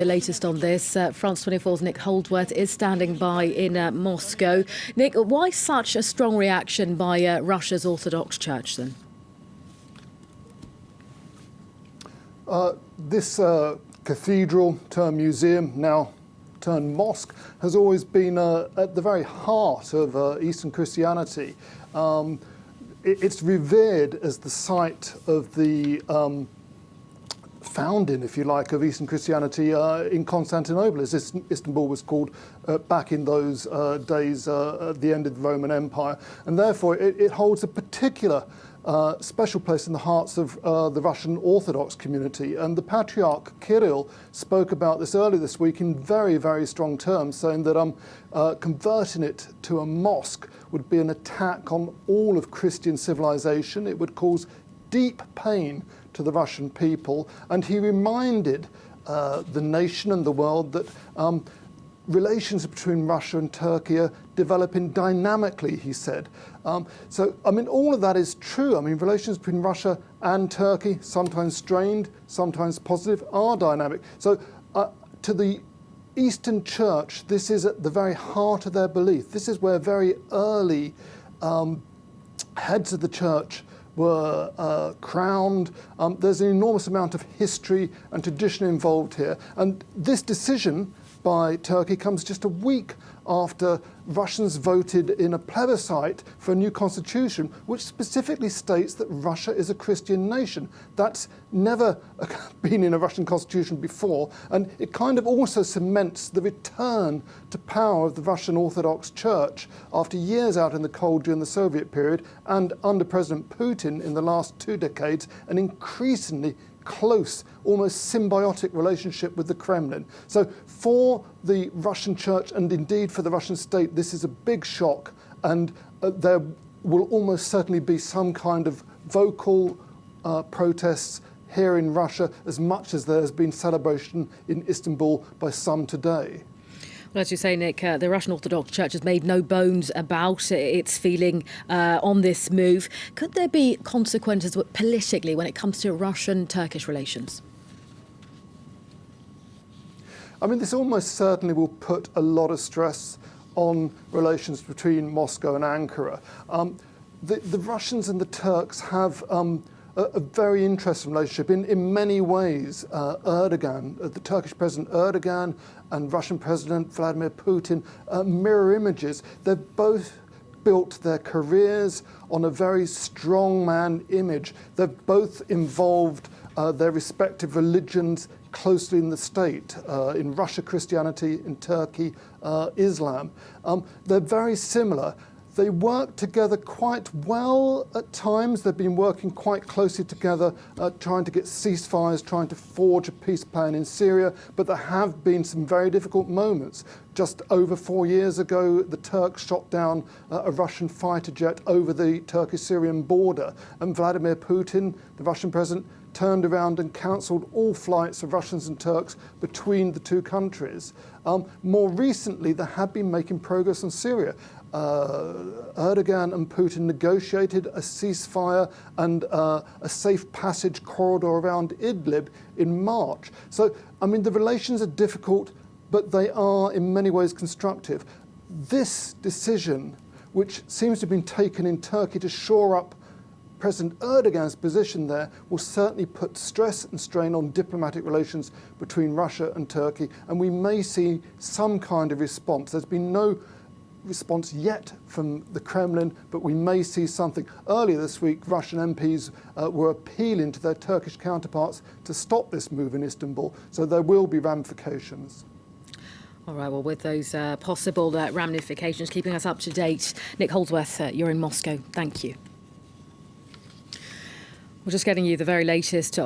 The latest on this, France 24's Nick Holdsworth is standing by in Moscow. Nick, why such a strong reaction by Russia's Orthodox Church then? This cathedral turned museum, now turned mosque, has always been at the very heart of Eastern Christianity. It's revered as the site of the founding, if you like, of Eastern Christianity in Constantinople, as Istanbul was called back in those days at the end of the Roman Empire. And therefore it holds a particular special place in the hearts of the Russian Orthodox community. And the Patriarch Kirill spoke about this earlier this week in very, very strong terms, saying that converting it to a mosque would be an attack on all of Christian civilization. It would cause deep pain to the Russian people, and he reminded the nation and the world that relations between Russia and Turkey are developing dynamically, he said. So, I mean, all of that is true. I mean, relations between Russia and Turkey, sometimes strained, sometimes positive, are dynamic. So, to the Eastern Church, this is at the very heart of their belief. This is where very early heads of the church were crowned. There's an enormous amount of history and tradition involved here. And this decision by Turkey comes just a week after Russians voted in a plebiscite for a new constitution, which specifically states that Russia is a Christian nation. That's never been in a Russian constitution before, and it kind of also cements the return to power of the Russian Orthodox Church after years out in the cold during the Soviet period, and under President Putin in the last 2 decades, an increasingly close, almost symbiotic relationship with the Kremlin. So for the Russian church, and indeed for the Russian state, this is a big shock, and there will almost certainly be some kind of vocal protests here in Russia, as much as there has been celebration in Istanbul by some today. Well, as you say, Nick, the Russian Orthodox Church has made no bones about its feeling on this move. Could there be consequences politically when it comes to Russian-Turkish relations? I mean, this almost certainly will put a lot of stress on relations between Moscow and Ankara. The Russians and the Turks have a very interesting relationship in many ways. Erdogan, the Turkish President Erdogan and Russian President Vladimir Putin, mirror images. They've both built their careers on a very strongman image. They've both involved their respective religions closely in the state. In Russia, Christianity; in Turkey, Islam. They're very similar. They work together quite well at times. They've been working quite closely together, trying to get ceasefires, trying to forge a peace plan in Syria, but there have been some very difficult moments. Just over 4 years ago, the Turks shot down a Russian fighter jet over the Turkish-Syrian border, and Vladimir Putin, the Russian president, turned around and cancelled all flights of Russians and Turks between the two countries. More recently, they have been making progress in Syria. Erdogan and Putin negotiated a ceasefire and a safe passage corridor around Idlib in March. So, I mean, the relations are difficult, but they are in many ways constructive. This decision, which seems to have been taken in Turkey to shore up President Erdogan's position there, will certainly put stress and strain on diplomatic relations between Russia and Turkey, and we may see some kind of response. There's been no response yet from the Kremlin, but we may see something. Earlier this week, Russian MPs were appealing to their Turkish counterparts to stop this move in Istanbul, so there will be ramifications. All right, well, with those possible ramifications, keeping us up to date. Nick Holdsworth, you're in Moscow. Thank you. We're just getting you the very latest on